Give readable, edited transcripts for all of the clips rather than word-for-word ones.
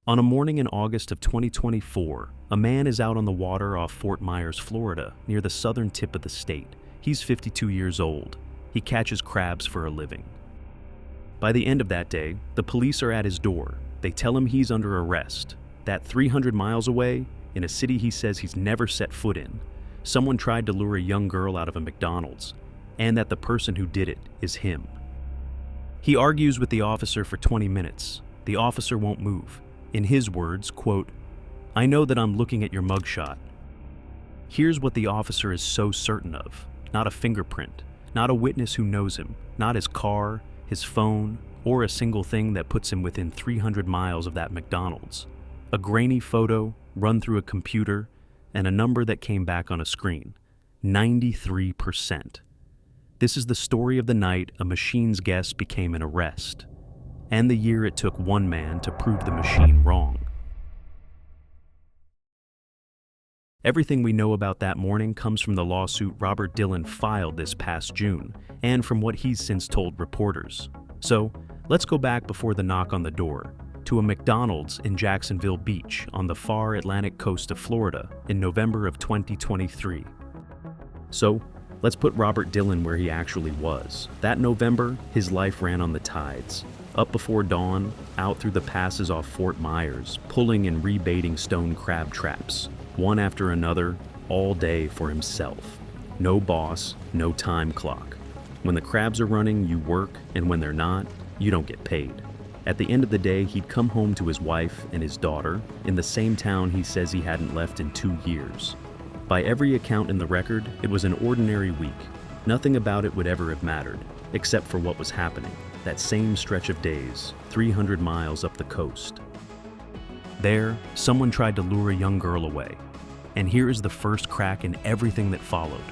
On a morning in August of 2024, a man is out on the water off Fort Myers, Florida, near the southern tip of the state. He's 52 years old. He catches crabs for a living. By the end of that day, the police are at his door. They tell him he's under arrest. That 300 miles away, in a city he says he's never set foot in, someone tried to lure a young girl out of a McDonald's, and that the person who did it is him. He argues with the officer for 20 minutes. The officer won't move. In his words, quote, "I know that I'm looking at your mugshot." Here's what the officer is so certain of. Not a fingerprint, not a witness who knows him, not his car, his phone, or a single thing that puts him within 300 miles of that McDonald's. A grainy photo run through a computer and a number that came back on a screen. 93%. This is the story of the night a machine's guess became an arrest, and the year it took one man to prove the machine wrong. Everything we know about that morning comes from the lawsuit Robert Dillon filed this past June, and from what he's since told reporters. So, let's go back before the knock on the door, to a McDonald's in Jacksonville Beach on the far Atlantic coast of Florida in November of 2023. So, let's put Robert Dillon where he actually was. That November, his life ran on the tides. Up before dawn, out through the passes off Fort Myers, pulling and rebaiting stone crab traps, one after another, all day for himself. No boss, no time clock. When the crabs are running, you work, and when they're not, you don't get paid. At the end of the day, he'd come home to his wife and his daughter in the same town he says he hadn't left in 2 years. By every account in the record, it was an ordinary week. Nothing about it would ever have mattered, except for what was happening. That same stretch of days, 300 miles up the coast. There, someone tried to lure a young girl away. And here is the first crack in everything that followed.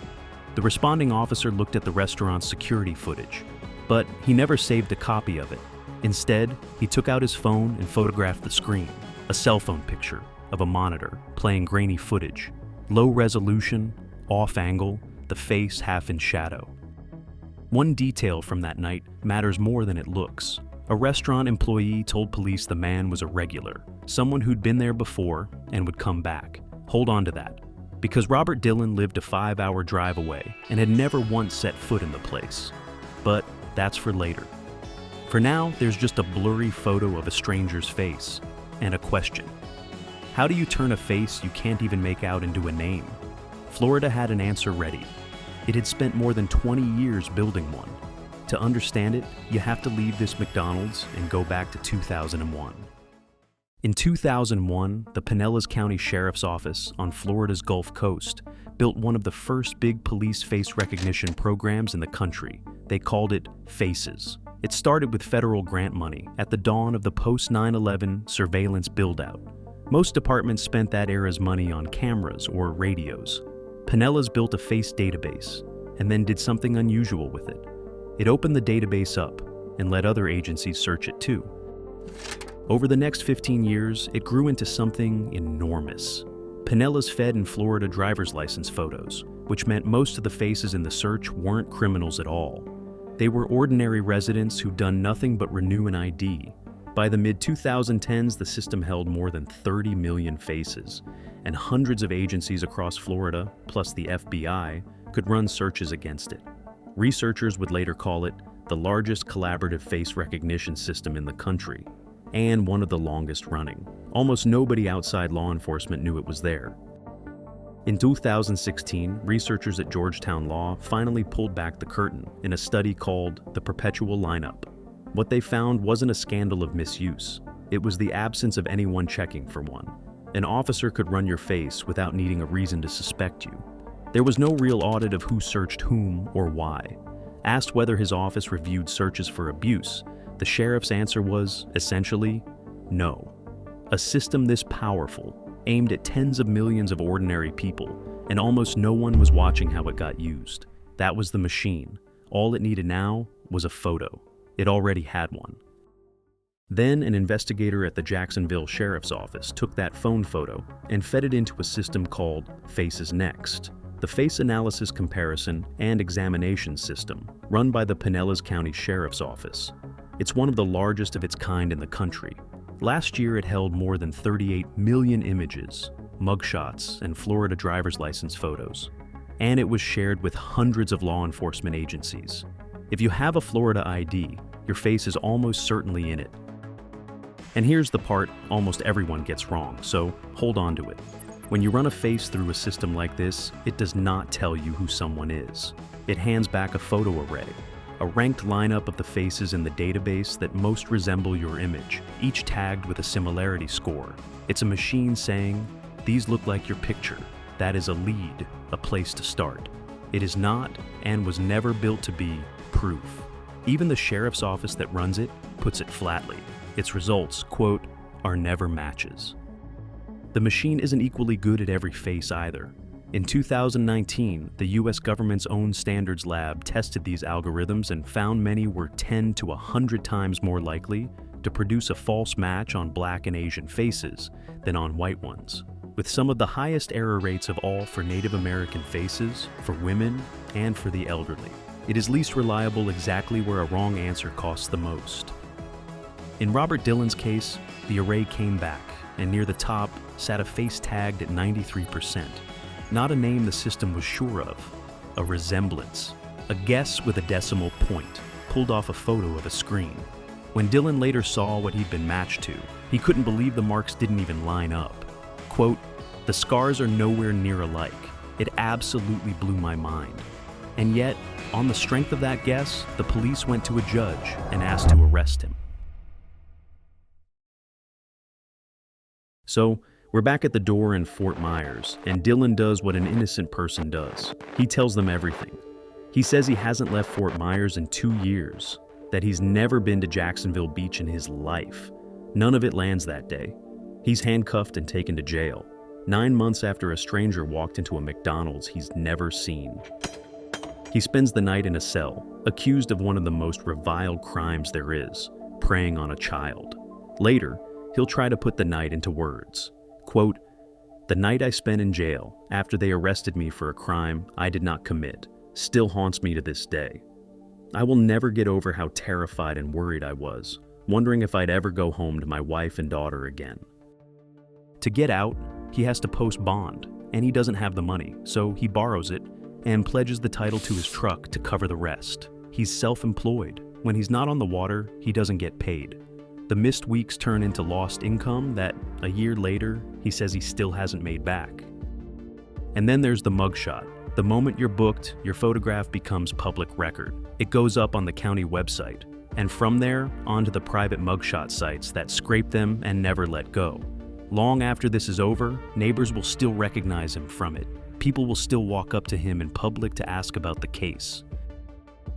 The responding officer looked at the restaurant's security footage, but he never saved a copy of it. Instead, he took out his phone and photographed the screen, a cell phone picture of a monitor playing grainy footage, low resolution, off angle, the face half in shadow. One detail from that night matters more than it looks. A restaurant employee told police the man was a regular, someone who'd been there before and would come back. Hold on to that, because Robert Dillon lived a 5-hour drive away and had never once set foot in the place. But that's for later. For now, there's just a blurry photo of a stranger's face and a question. How do you turn a face you can't even make out into a name? Florida had an answer ready. It had spent more than 20 years building one. To understand it, you have to leave this McDonald's and go back to 2001. In 2001, the Pinellas County Sheriff's Office on Florida's Gulf Coast built one of the first big police face recognition programs in the country. They called it FACES. It started with federal grant money at the dawn of the post-9/11 surveillance build-out. Most departments spent that era's money on cameras or radios. Pinellas built a face database and then did something unusual with it. It opened the database up and let other agencies search it too. Over the next 15 years, it grew into something enormous. Pinellas fed in Florida driver's license photos, which meant most of the faces in the search weren't criminals at all. They were ordinary residents who'd done nothing but renew an ID. By the mid-2010s, the system held more than 30 million faces, and hundreds of agencies across Florida, plus the FBI, could run searches against it. Researchers would later call it the largest collaborative face recognition system in the country, and one of the longest running. Almost nobody outside law enforcement knew it was there. In 2016, researchers at Georgetown Law finally pulled back the curtain in a study called the Perpetual Lineup. What they found wasn't a scandal of misuse. It was the absence of anyone checking for one. An officer could run your face without needing a reason to suspect you. There was no real audit of who searched whom or why. Asked whether his office reviewed searches for abuse, the sheriff's answer was, essentially, no. A system this powerful, aimed at tens of millions of ordinary people, and almost no one was watching how it got used. That was the machine. All it needed now was a photo. It already had one. Then an investigator at the Jacksonville Sheriff's Office took that phone photo and fed it into a system called Faces Next, the face analysis comparison and examination system run by the Pinellas County Sheriff's Office. It's one of the largest of its kind in the country. Last year, it held more than 38 million images, mugshots, and Florida driver's license photos. And it was shared with hundreds of law enforcement agencies. If you have a Florida ID, your face is almost certainly in it. And here's the part almost everyone gets wrong, so hold on to it. When you run a face through a system like this, it does not tell you who someone is. It hands back a photo array, a ranked lineup of the faces in the database that most resemble your image, each tagged with a similarity score. It's a machine saying, "These look like your picture." That is a lead, a place to start. It is not, and was never built to be, proof. Even the sheriff's office that runs it puts it flatly. Its results, quote, "are never matches." The machine isn't equally good at every face either. In 2019, the US government's own standards lab tested these algorithms and found many were 10 to 100 times more likely to produce a false match on Black and Asian faces than on white ones, with some of the highest error rates of all for Native American faces, for women, and for the elderly. It is least reliable exactly where a wrong answer costs the most. In Robert Dillon's case, the array came back, and near the top sat a face tagged at 93%. Not a name the system was sure of, a resemblance, a guess with a decimal point, pulled off a photo of a screen. When Dillon later saw what he'd been matched to, he couldn't believe the marks didn't even line up. Quote, "The scars are nowhere near alike. It absolutely blew my mind." And yet, on the strength of that guess, the police went to a judge and asked to arrest him. So, we're back at the door in Fort Myers, and Dillon does what an innocent person does. He tells them everything. He says he hasn't left Fort Myers in 2 years, that he's never been to Jacksonville Beach in his life. None of it lands that day. He's handcuffed and taken to jail, 9 months after a stranger walked into a McDonald's he's never seen. He spends the night in a cell, accused of one of the most reviled crimes there is, preying on a child. Later, he'll try to put the night into words. Quote, "The night I spent in jail after they arrested me for a crime I did not commit still haunts me to this day. I will never get over how terrified and worried I was, wondering if I'd ever go home to my wife and daughter again." To get out, he has to post bond, and he doesn't have the money, so he borrows it and pledges the title to his truck to cover the rest. He's self-employed. When he's not on the water, he doesn't get paid. The missed weeks turn into lost income that, a year later, he says he still hasn't made back. And then there's the mugshot. The moment you're booked, your photograph becomes public record. It goes up on the county website, and from there, onto the private mugshot sites that scrape them and never let go. Long after this is over, neighbors will still recognize him from it. People will still walk up to him in public to ask about the case.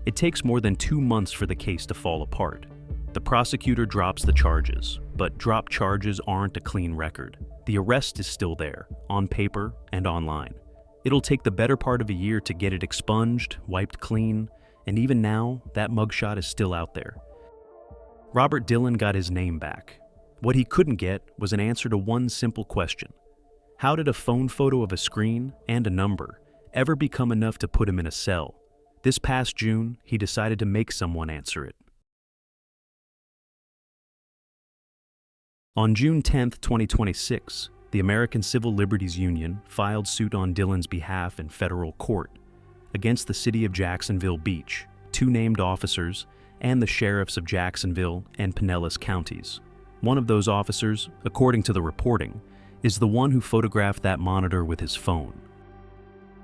It takes more than 2 months for the case to fall apart. The prosecutor drops the charges, but dropped charges aren't a clean record. The arrest is still there, on paper and online. It'll take the better part of a year to get it expunged, wiped clean, and even now, that mugshot is still out there. Robert Dillon got his name back. What he couldn't get was an answer to one simple question. How did a phone photo of a screen and a number ever become enough to put him in a cell? This past June, he decided to make someone answer it. On June 10, 2026, the American Civil Liberties Union filed suit on Dillon's behalf in federal court against the city of Jacksonville Beach, 2 named officers, and the sheriffs of Jacksonville and Pinellas counties. One of those officers, according to the reporting, is the one who photographed that monitor with his phone.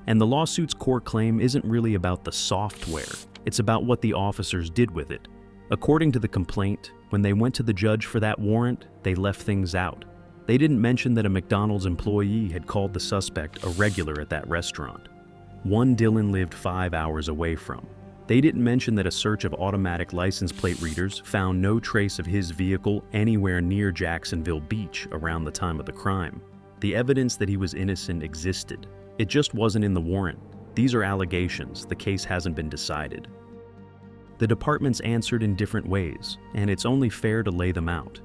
And the lawsuit's core claim isn't really about the software, it's about what the officers did with it. According to the complaint, when they went to the judge for that warrant, they left things out. They didn't mention that a McDonald's employee had called the suspect a regular at that restaurant, one Dillon lived 5 hours away from. They didn't mention that a search of automatic license plate readers found no trace of his vehicle anywhere near Jacksonville Beach around the time of the crime. The evidence that he was innocent existed. It just wasn't in the warrant. These are allegations. The case hasn't been decided. The departments answered in different ways, and it's only fair to lay them out.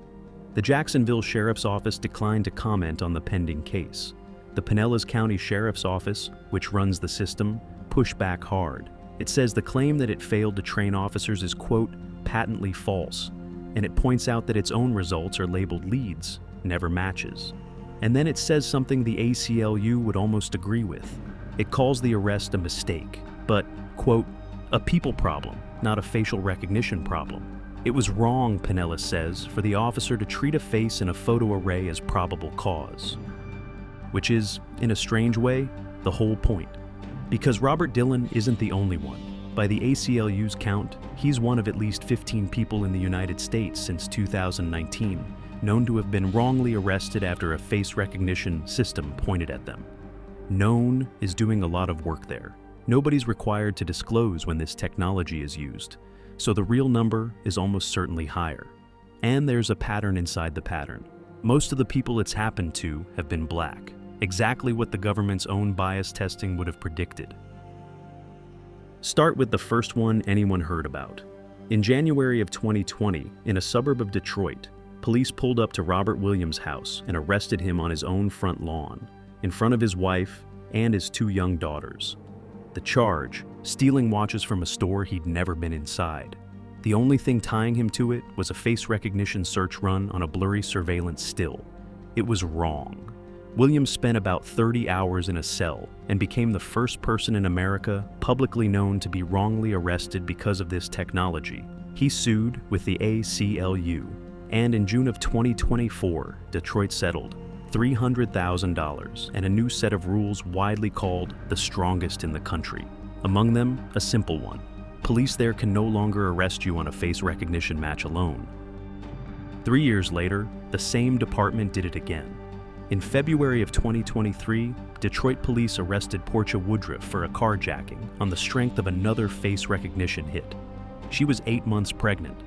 The Jacksonville Sheriff's Office declined to comment on the pending case. The Pinellas County Sheriff's Office, which runs the system, pushed back hard. It says the claim that it failed to train officers is, quote, patently false, and it points out that its own results are labeled leads, never matches. And then it says something the ACLU would almost agree with. It calls the arrest a mistake, but, quote, a people problem, not a facial recognition problem. It was wrong, Pinella says, for the officer to treat a face in a photo array as probable cause. Which is, in a strange way, the whole point. Because Robert Dillon isn't the only one. By the ACLU's count, he's one of at least 15 people in the United States since 2019, known to have been wrongly arrested after a face recognition system pointed at them. Known is doing a lot of work there. Nobody's required to disclose when this technology is used, so the real number is almost certainly higher. And there's a pattern inside the pattern. Most of the people it's happened to have been black, exactly what the government's own bias testing would have predicted. Start with the first one anyone heard about. In January of 2020, in a suburb of Detroit, police pulled up to Robert Williams' house and arrested him on his own front lawn, in front of his wife and his 2 young daughters. The charge, stealing watches from a store he'd never been inside. The only thing tying him to it was a face recognition search run on a blurry surveillance still. It was wrong. Williams spent about 30 hours in a cell and became the first person in America publicly known to be wrongly arrested because of this technology. He sued with the ACLU, and in June of 2024, Detroit settled $300,000 and a new set of rules widely called the strongest in the country. Among them, a simple one. Police there can no longer arrest you on a face recognition match alone. 3 years later, the same department did it again. In February of 2023, Detroit police arrested Porcha Woodruff for a carjacking on the strength of another face recognition hit. She was 8 months pregnant.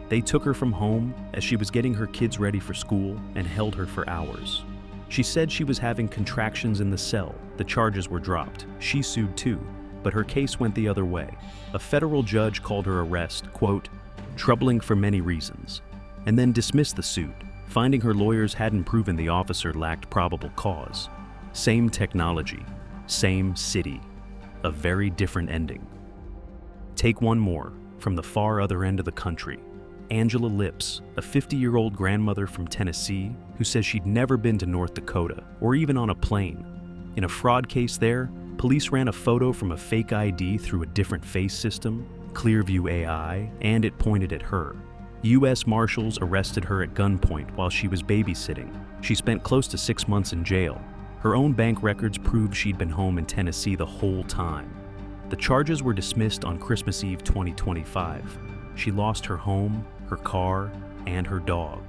They took her from home as she was getting her kids ready for school and held her for hours. She said she was having contractions in the cell. The charges were dropped. She sued too, but her case went the other way. A federal judge called her arrest, quote, troubling for many reasons, and then dismissed the suit, finding her lawyers hadn't proven the officer lacked probable cause. Same technology, same city, a very different ending. Take one more, from the far other end of the country. Angela Lips, a 50-year-old grandmother from Tennessee who says she'd never been to North Dakota or even on a plane. In a fraud case there, police ran a photo from a fake ID through a different face system, Clearview AI, and it pointed at her. U.S. Marshals arrested her at gunpoint while she was babysitting. She spent close to 6 months in jail. Her own bank records proved she'd been home in Tennessee the whole time. The charges were dismissed on Christmas Eve 2025. She lost her home, her car, and her dog.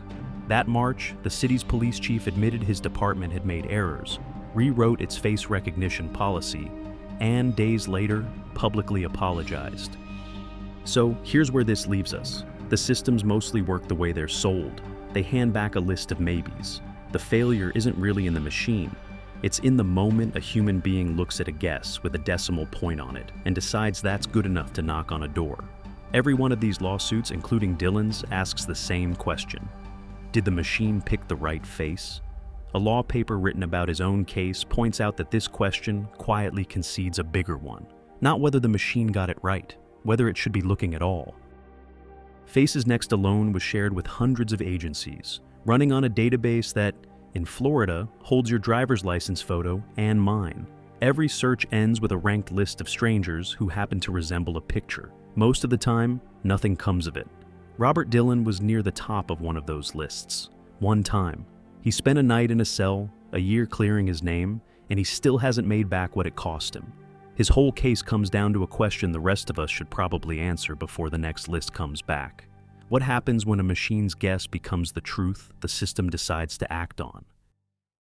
That March, the city's police chief admitted his department had made errors, rewrote its face recognition policy, and days later, publicly apologized. So here's where this leaves us. The systems mostly work the way they're sold. They hand back a list of maybes. The failure isn't really in the machine. It's in the moment a human being looks at a guess with a decimal point on it and decides that's good enough to knock on a door. Every one of these lawsuits, including Dillon's, asks the same question. Did the machine pick the right face? A law paper written about his own case points out that this question quietly concedes a bigger one. Not whether the machine got it right, whether it should be looking at all. Faces Next alone was shared with hundreds of agencies, running on a database that, in Florida, holds your driver's license photo and mine. Every search ends with a ranked list of strangers who happen to resemble a picture. Most of the time, nothing comes of it. Robert Dillon was near the top of one of those lists. One time. He spent a night in a cell, a year clearing his name, and he still hasn't made back what it cost him. His whole case comes down to a question the rest of us should probably answer before the next list comes back. What happens when a machine's guess becomes the truth the system decides to act on?